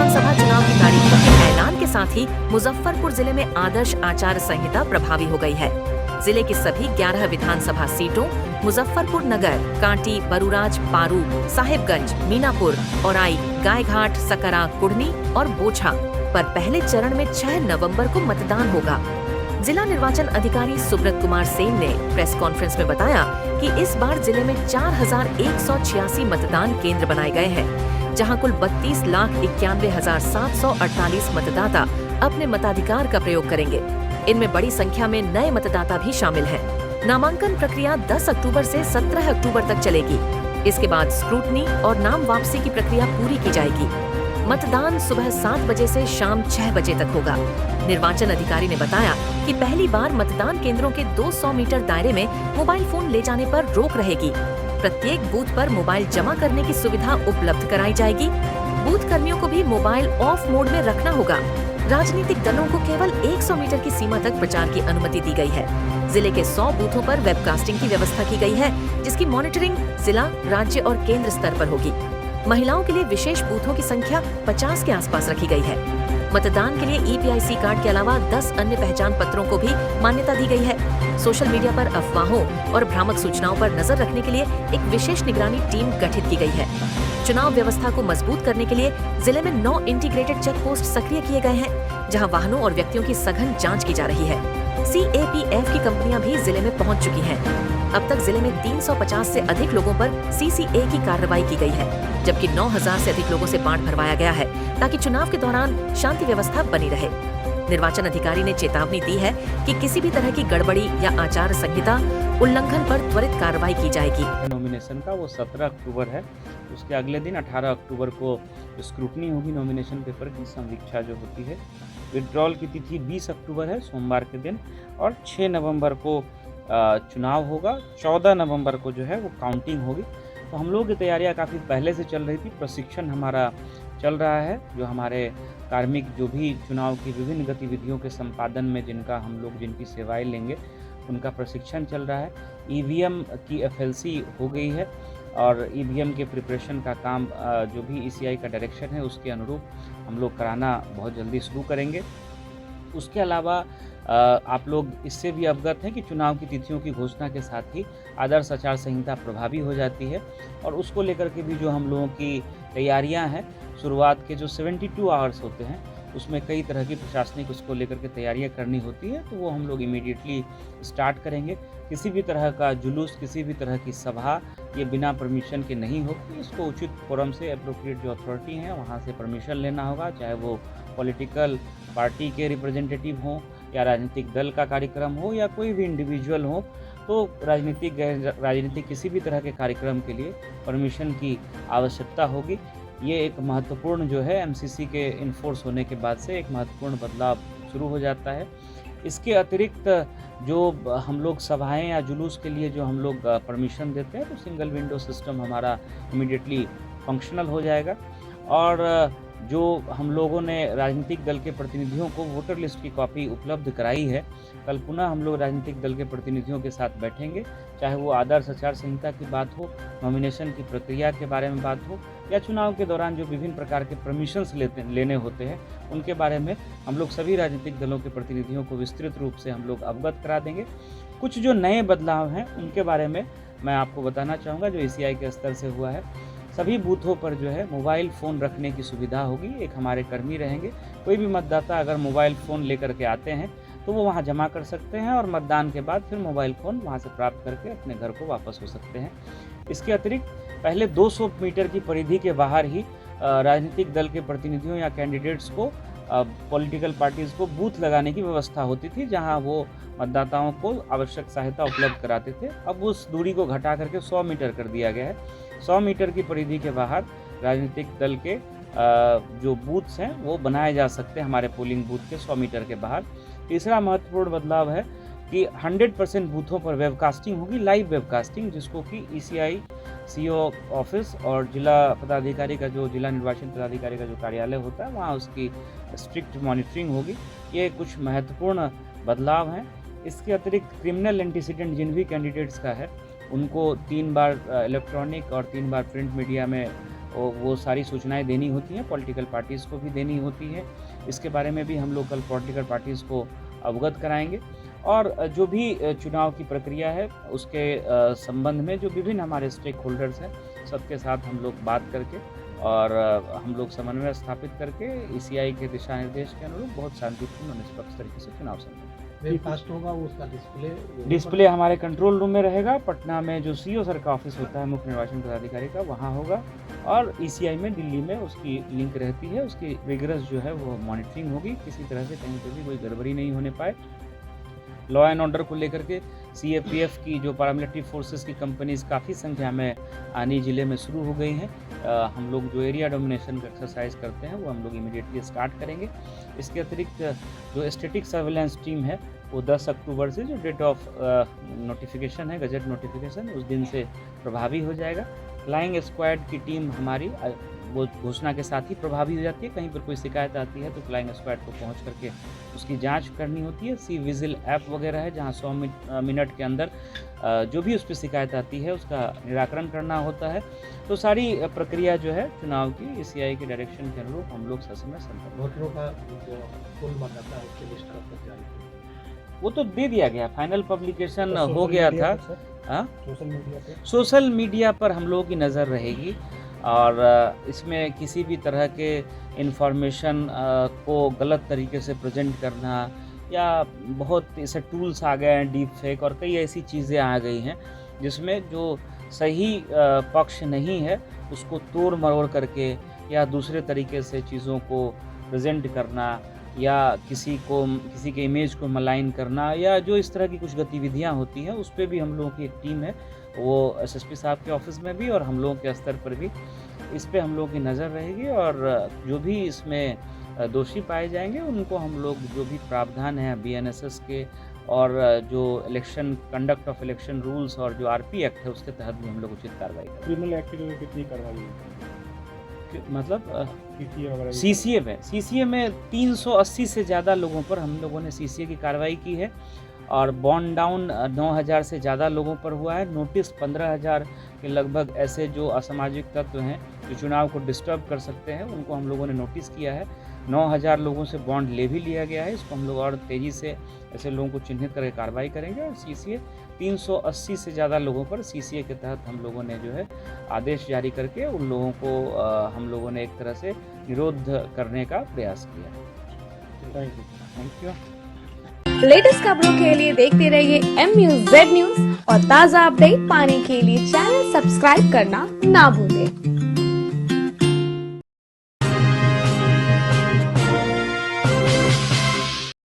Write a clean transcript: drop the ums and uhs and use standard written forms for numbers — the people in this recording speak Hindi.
विधानसभा चुनाव की तारीखों के ऐलान के साथ ही मुजफ्फरपुर जिले में आदर्श आचार संहिता प्रभावी हो गई है। जिले की सभी 11 विधानसभा सीटों मुजफ्फरपुर नगर, कांटी, बरूराज, पारू, साहिबगंज, मीनापुर, औराई, गायघाट, सकरा, कुढ़नी और बोछा पर पहले चरण में 6 नवंबर को मतदान होगा। जिला निर्वाचन अधिकारी सुब्रत कुमार सेन ने प्रेस कॉन्फ्रेंस में बताया कि इस बार जिले में 4186 मतदान केंद्र बनाए गए हैं, जहां कुल 32,91,748 मतदाता अपने मताधिकार का प्रयोग करेंगे। इनमें बड़ी संख्या में नए मतदाता भी शामिल हैं। नामांकन प्रक्रिया 10 अक्टूबर से 17 अक्टूबर तक चलेगी। इसके बाद स्क्रूटनी और नाम वापसी की प्रक्रिया पूरी की जाएगी। मतदान सुबह 7 बजे से शाम 6 बजे तक होगा। निर्वाचन अधिकारी ने बताया कि पहली बार मतदान केंद्रों के 200 मीटर दायरे में मोबाइल फोन ले जाने पर रोक रहेगी। प्रत्येक बूथ पर मोबाइल जमा करने की सुविधा उपलब्ध कराई जाएगी। बूथ कर्मियों को भी मोबाइल ऑफ मोड में रखना होगा। राजनीतिक दलों को केवल 100 मीटर की सीमा तक प्रचार की अनुमति दी गई है। जिले के 100 बूथों पर वेबकास्टिंग की व्यवस्था की गई है, जिसकी मॉनिटरिंग जिला, राज्य और केंद्र स्तर पर होगी। महिलाओं के लिए विशेष बूथों की संख्या 50 के आसपास रखी गई है। मतदान के लिए EPIC कार्ड के अलावा 10 अन्य पहचान पत्रों को भी मान्यता दी गई है। सोशल मीडिया पर अफवाहों और भ्रामक सूचनाओं पर नजर रखने के लिए एक विशेष निगरानी टीम गठित की गई है। चुनाव व्यवस्था को मजबूत करने के लिए जिले में 9 इंटीग्रेटेड चेक पोस्ट सक्रिय किए गए हैं, जहां वाहनों और व्यक्तियों की सघन जांच की जा रही है। CAPF की कंपनियां भी जिले में पहुंच चुकी हैं। अब तक जिले में 350 से अधिक लोगों पर CCA की कार्रवाई की गई है, जबकि 9000 से अधिक लोगों से बांड भरवाया गया है, ताकि चुनाव के दौरान शांति व्यवस्था बनी रहे। निर्वाचन अधिकारी ने चेतावनी दी है कि किसी भी तरह की गड़बड़ी या आचार संहिता उल्लंघन पर त्वरित कार्रवाई की जाएगी। नॉमिनेशन का वो 17 अक्टूबर है। उसके अगले दिन 18 अक्टूबर को स्क्रूटनी होगी नॉमिनेशन पेपर की, समीक्षा जो होती है। विड्रॉल की तिथि 20 अक्टूबर है, सोमवार के दिन, और 6 नवंबर को चुनाव होगा। 14 नवंबर को जो है वो काउंटिंग होगी। तो हम लोग की तैयारियां काफ़ी पहले से चल रही थी। प्रशिक्षण हमारा चल रहा है। जो हमारे कार्मिक जो भी चुनाव की विभिन्न गतिविधियों के संपादन में जिनकी सेवाएं लेंगे, उनका प्रशिक्षण चल रहा है। EVM की FLC हो गई है और EVM के प्रिपरेशन का काम जो भी ECI का डायरेक्शन है उसके अनुरूप हम लोग कराना बहुत जल्दी शुरू करेंगे। उसके अलावा आप लोग इससे भी अवगत हैं कि चुनाव की तिथियों की घोषणा के साथ ही आदर्श आचार संहिता प्रभावी हो जाती है, और उसको लेकर के भी जो हम लोगों की तैयारियां हैं, शुरुआत के जो 72 आवर्स होते हैं उसमें कई तरह की प्रशासनिक उसको लेकर के तैयारियां करनी होती है, तो वो हम लोग इमीडिएटली स्टार्ट करेंगे। किसी भी तरह का जुलूस, किसी भी तरह की सभा ये बिना परमिशन के नहीं होगी। इसको उचित फोरम से, एप्रोप्रिएट जो अथॉरिटी हैं वहाँ से परमिशन लेना होगा, चाहे वो पॉलिटिकल पार्टी के रिप्रेजेंटेटिव हों या राजनीतिक दल का कार्यक्रम हो या कोई भी इंडिविजुअल हो। तो राजनीतिक किसी भी तरह के कार्यक्रम के लिए परमिशन की आवश्यकता होगी। ये एक महत्वपूर्ण जो है MCC के इन्फोर्स होने के बाद से एक महत्वपूर्ण बदलाव शुरू हो जाता है। इसके अतिरिक्त जो हम लोग सभाएं या जुलूस के लिए जो हम लोग परमिशन देते हैं, तो सिंगल विंडो सिस्टम हमारा इमीडिएटली फंक्शनल हो जाएगा। और जो हम लोगों ने राजनीतिक दल के प्रतिनिधियों को वोटर लिस्ट की कॉपी उपलब्ध कराई है, कल पुनः हम लोग राजनीतिक दल के प्रतिनिधियों के साथ बैठेंगे, चाहे वो आदर्श आचार संहिता की बात हो, नॉमिनेशन की प्रक्रिया के बारे में बात हो, या चुनाव के दौरान जो विभिन्न प्रकार के परमिशंस लेने होते हैं उनके बारे में हम लोग सभी राजनीतिक दलों के प्रतिनिधियों को विस्तृत रूप से हम लोग अवगत करा देंगे। कुछ जो नए बदलाव हैं उनके बारे में मैं आपको बताना चाहूँगा, जो ECI के स्तर से हुआ है। सभी बूथों पर जो है मोबाइल फ़ोन रखने की सुविधा होगी। एक हमारे कर्मी रहेंगे। कोई भी मतदाता अगर मोबाइल फ़ोन लेकर के आते हैं तो वो वहाँ जमा कर सकते हैं, और मतदान के बाद फिर मोबाइल फ़ोन वहाँ से प्राप्त करके अपने घर को वापस हो सकते हैं। इसके अतिरिक्त पहले 200 मीटर की परिधि के बाहर ही राजनीतिक दल के प्रतिनिधियों या कैंडिडेट्स को, पॉलिटिकल पार्टीज़ को बूथ लगाने की व्यवस्था होती थी, जहाँ वो मतदाताओं को आवश्यक सहायता उपलब्ध कराते थे। अब उस दूरी को घटा करके 100 मीटर कर दिया गया है। 100 मीटर की परिधि के बाहर राजनीतिक दल के जो बूथ्स हैं वो बनाए जा सकते हैं, हमारे पोलिंग बूथ के 100 मीटर के बाहर। तीसरा महत्वपूर्ण बदलाव है कि 100% बूथों पर वेबकास्टिंग होगी, लाइव वेबकास्टिंग, जिसको कि ECI CO ऑफिस और जिला निर्वाचन पदाधिकारी का जो कार्यालय होता है वहाँ उसकी स्ट्रिक्ट मॉनिटरिंग होगी। ये कुछ महत्वपूर्ण बदलाव हैं। इसके अतिरिक्त क्रिमिनल एंटीसीडेंट जिन भी कैंडिडेट्स का है उनको 3 बार इलेक्ट्रॉनिक और 3 बार प्रिंट मीडिया में वो सारी सूचनाएं देनी होती हैं, पॉलिटिकल पार्टीज़ को भी देनी होती है। इसके बारे में भी हम लोग कल पॉलिटिकल पार्टीज़ को अवगत कराएंगे और जो भी चुनाव की प्रक्रिया है उसके संबंध में जो विभिन्न हमारे स्टेक होल्डर्स हैं सबके साथ हम लोग बात करके और हम लोग समन्वय स्थापित करके ईसीआई के दिशा निर्देश के अनुरूप बहुत शांतिपूर्ण और निष्पक्ष तरीके से चुनाव संपन्न वेबकास्ट होगा, उसका डिस्प्ले हमारे कंट्रोल रूम में रहेगा। पटना में जो सीईओ सर का ऑफिस होता है मुख्य निर्वाचन पदाधिकारी का, वहाँ होगा और ईसीआई में दिल्ली में उसकी लिंक रहती है। उसकी रिगरस जो है वो मॉनिटरिंग होगी, किसी तरह से कहीं पर भी कोई गड़बड़ी नहीं होने पाए। लॉ एंड ऑर्डर को लेकर के सीएपीएफ की जो पैरामिलिट्री फोर्सेस की कंपनीज काफ़ी संख्या में आनी ज़िले में शुरू हो गई हैं। हम लोग जो एरिया डोमिनेशन का एक्सरसाइज करते हैं वो हम लोग इमीडिएटली स्टार्ट करेंगे। इसके अतिरिक्त जो स्टैटिक सर्विलेंस टीम है वो 10 अक्टूबर से जो डेट ऑफ नोटिफिकेशन है, गजट नोटिफिकेशन, उस दिन से प्रभावी हो जाएगा। फ्लाइंग स्क्वाड की टीम हमारी वो घोषणा के साथ ही प्रभावी हो जाती है। कहीं पर कोई शिकायत आती है तो फ्लाइंग स्क्वाड को पहुंच करके उसकी जांच करनी होती है। सी विजिल ऐप वगैरह है जहां 100 मिनट के अंदर जो भी उस पर शिकायत आती है उसका निराकरण करना होता है। तो सारी प्रक्रिया जो है चुनाव की ईसीआई के डायरेक्शन के अनुरूप हम लोग ससमय संपन्न। वोटरों का जो कुल मतदाता है उसकी लिस्ट कब तक जारी? वो तो दे दिया गया, फाइनल पब्लिकेशन हो गया था। सोशल मीडिया पर हम लोगों की नज़र रहेगी और इसमें किसी भी तरह के इन्फॉर्मेशन को गलत तरीके से प्रेजेंट करना या बहुत ऐसे टूल्स आ गए हैं, डीप फेक और कई ऐसी चीज़ें आ गई हैं जिसमें जो सही पक्ष नहीं है उसको तोड़ मरोड़ करके या दूसरे तरीके से चीज़ों को प्रेजेंट करना या किसी के इमेज को मलाइन करना या जो इस तरह की कुछ गतिविधियां होती हैं उस पर भी हम लोगों की एक टीम है, वो एसएसपी साहब के ऑफिस में भी और हम लोगों के स्तर पर भी इस पे हम लोगों की नज़र रहेगी और जो भी इसमें दोषी पाए जाएंगे उनको हम लोग जो भी प्रावधान है बीएनएसएस के और जो election conduct of election rules और जो आरपी एक्ट है उसके तहत भी हम लोग उचित कार्रवाई करेंगे। क्रिमिनल एक्ट में कितनी कार्रवाई मतलब सीसीए में 380 से ज़्यादा लोगों पर हम लोगों ने सीसीए की कार्रवाई की है और बॉन्ड डाउन 9,000 से ज़्यादा लोगों पर हुआ है। नोटिस 15,000 के लगभग ऐसे जो असामाजिक तत्व हैं जो चुनाव को डिस्टर्ब कर सकते हैं उनको हम लोगों ने नोटिस किया है। 9,000 लोगों से बॉन्ड ले भी लिया गया है। इसको हम लोग और तेज़ी से ऐसे लोगों को चिन्हित करके कार्रवाई करेंगे और सीसीए 380 से ज़्यादा लोगों पर सीसीए के तहत हम लोगों ने जो है आदेश जारी करके उन लोगों को हम लोगों ने एक तरह से निरोध करने का प्रयास किया। Thank you. लेटेस्ट खबरों के लिए देखते रहिए MUZ न्यूज और ताज़ा अपडेट पाने के लिए चैनल सब्सक्राइब करना ना भूलें।